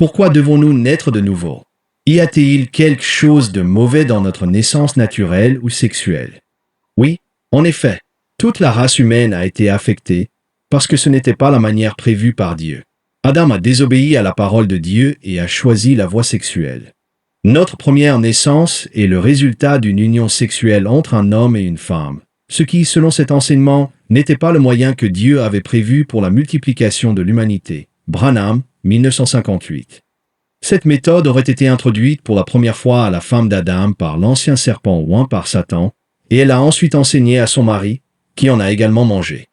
Pourquoi devons-nous naître de nouveau? Y a-t-il quelque chose de mauvais dans notre naissance naturelle ou sexuelle? Oui, en effet, toute la race humaine a été affectée parce que ce n'était pas la manière prévue par Dieu. Adam a désobéi à la parole de Dieu et a choisi la voie sexuelle. Notre première naissance est le résultat d'une union sexuelle entre un homme et une femme, ce qui, selon cet enseignement, n'était pas le moyen que Dieu avait prévu pour la multiplication de l'humanité. Branham, 1958. Cette méthode aurait été introduite pour la première fois à la femme d'Adam par l'ancien serpent oint par Satan, et elle a ensuite enseigné à son mari, qui en a également mangé.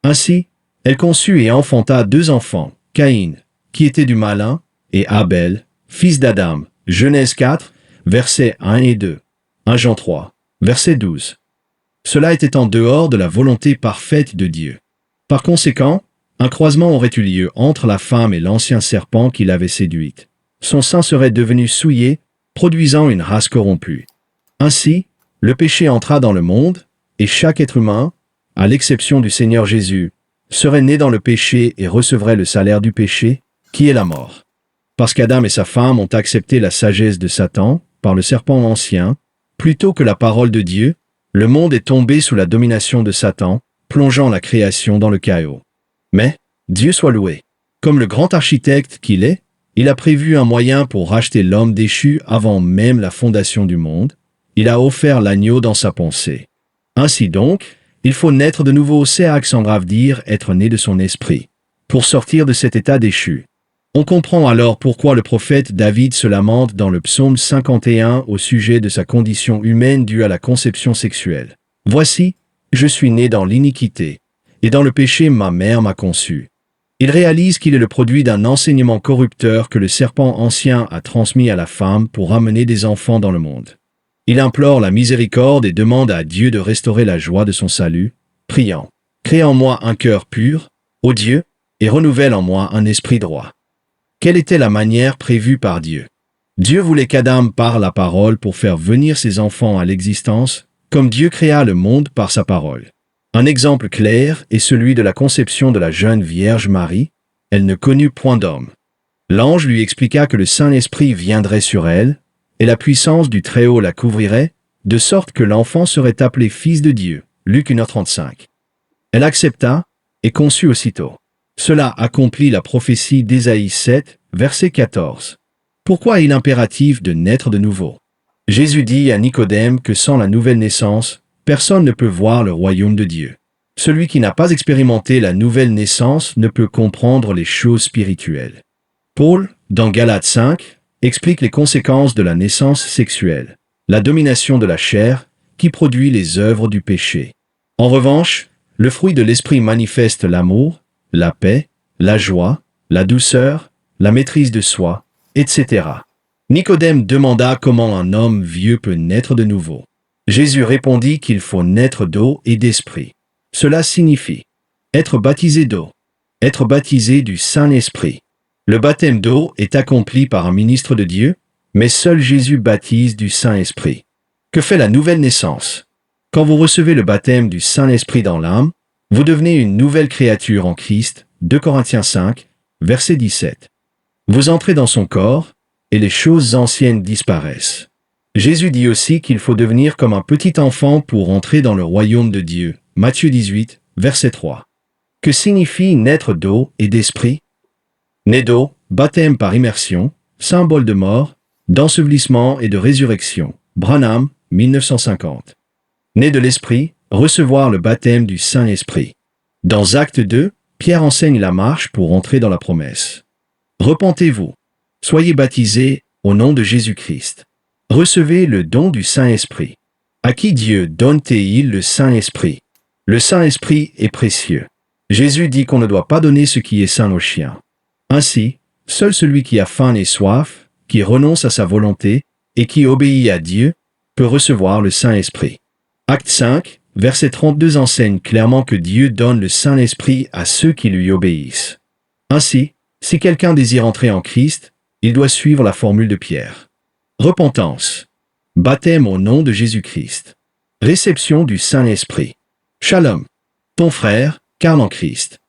Ainsi, elle conçut et enfanta 2 enfants, Caïn, qui était du malin, et Abel, fils d'Adam. Genèse 4, versets 1 et 2. 1 Jean 3, verset 12. Cela était en dehors de la volonté parfaite de Dieu. Par conséquent, un croisement aurait eu lieu entre la femme et l'ancien serpent qui l'avait séduite. Son sein serait devenu souillé, produisant une race corrompue. Ainsi, le péché entra dans le monde, et chaque être humain, à l'exception du Seigneur Jésus, serait né dans le péché et recevrait le salaire du péché, qui est la mort. Parce qu'Adam et sa femme ont accepté la sagesse de Satan, par le serpent ancien, plutôt que la parole de Dieu, le monde est tombé sous la domination de Satan, plongeant la création dans le chaos. Mais, Dieu soit loué. Comme le grand architecte qu'il est, il a prévu un moyen pour racheter l'homme déchu avant même la fondation du monde. Il a offert l'agneau dans sa pensée. Ainsi donc, il faut naître de nouveau, c'est accent grave dire être né de son esprit, pour sortir de cet état déchu. On comprend alors pourquoi le prophète David se lamente dans le psaume 51 au sujet de sa condition humaine due à la conception sexuelle. « Voici, je suis né dans l'iniquité, et dans le péché ma mère m'a conçu. » Il réalise qu'il est le produit d'un enseignement corrupteur que le serpent ancien a transmis à la femme pour amener des enfants dans le monde. Il implore la miséricorde et demande à Dieu de restaurer la joie de son salut, priant « Crée en moi un cœur pur, ô Dieu, et renouvelle en moi un esprit droit. » Quelle était la manière prévue par Dieu? Dieu voulait qu'Adam parle la parole pour faire venir ses enfants à l'existence, comme Dieu créa le monde par sa parole. Un exemple clair est celui de la conception de la jeune Vierge Marie. Elle ne connut point d'homme. L'ange lui expliqua que le Saint-Esprit viendrait sur elle, et la puissance du Très-Haut la couvrirait, de sorte que l'enfant serait appelé fils de Dieu. Luc 1h35. Elle accepta et conçut aussitôt. Cela accomplit la prophétie d'Ésaïe 7, verset 14. Pourquoi est-il impératif de naître de nouveau? Jésus dit à Nicodème que sans la nouvelle naissance, personne ne peut voir le royaume de Dieu. Celui qui n'a pas expérimenté la nouvelle naissance ne peut comprendre les choses spirituelles. Paul, dans Galates 5, explique les conséquences de la naissance sexuelle, la domination de la chair, qui produit les œuvres du péché. En revanche, le fruit de l'esprit manifeste l'amour, la paix, la joie, la douceur, la maîtrise de soi, etc. Nicodème demanda comment un homme vieux peut naître de nouveau. Jésus répondit qu'il faut naître d'eau et d'esprit. Cela signifie être baptisé d'eau, être baptisé du Saint-Esprit. Le baptême d'eau est accompli par un ministre de Dieu, mais seul Jésus baptise du Saint-Esprit. Que fait la nouvelle naissance? Quand vous recevez le baptême du Saint-Esprit dans l'âme, vous devenez une nouvelle créature en Christ, 2 Corinthiens 5, verset 17. Vous entrez dans son corps, et les choses anciennes disparaissent. Jésus dit aussi qu'il faut devenir comme un petit enfant pour entrer dans le royaume de Dieu, Matthieu 18, verset 3. Que signifie naître d'eau et d'esprit? Né d'eau, baptême par immersion, symbole de mort, d'ensevelissement et de résurrection, Branham, 1950. Né de l'esprit, recevoir le baptême du Saint-Esprit. Dans Acte 2, Pierre enseigne la marche pour entrer dans la promesse. Repentez-vous. Soyez baptisés au nom de Jésus-Christ. Recevez le don du Saint-Esprit. À qui Dieu donne-t-il le Saint-Esprit? Le Saint-Esprit est précieux. Jésus dit qu'on ne doit pas donner ce qui est sain aux chiens. Ainsi, seul celui qui a faim et soif, qui renonce à sa volonté et qui obéit à Dieu, peut recevoir le Saint-Esprit. Acte 5, verset 32 enseigne clairement que Dieu donne le Saint-Esprit à ceux qui lui obéissent. Ainsi, si quelqu'un désire entrer en Christ, il doit suivre la formule de Pierre. Repentance. Baptême au nom de Jésus-Christ. Réception du Saint-Esprit. Shalom. Ton frère, Karl en Christ.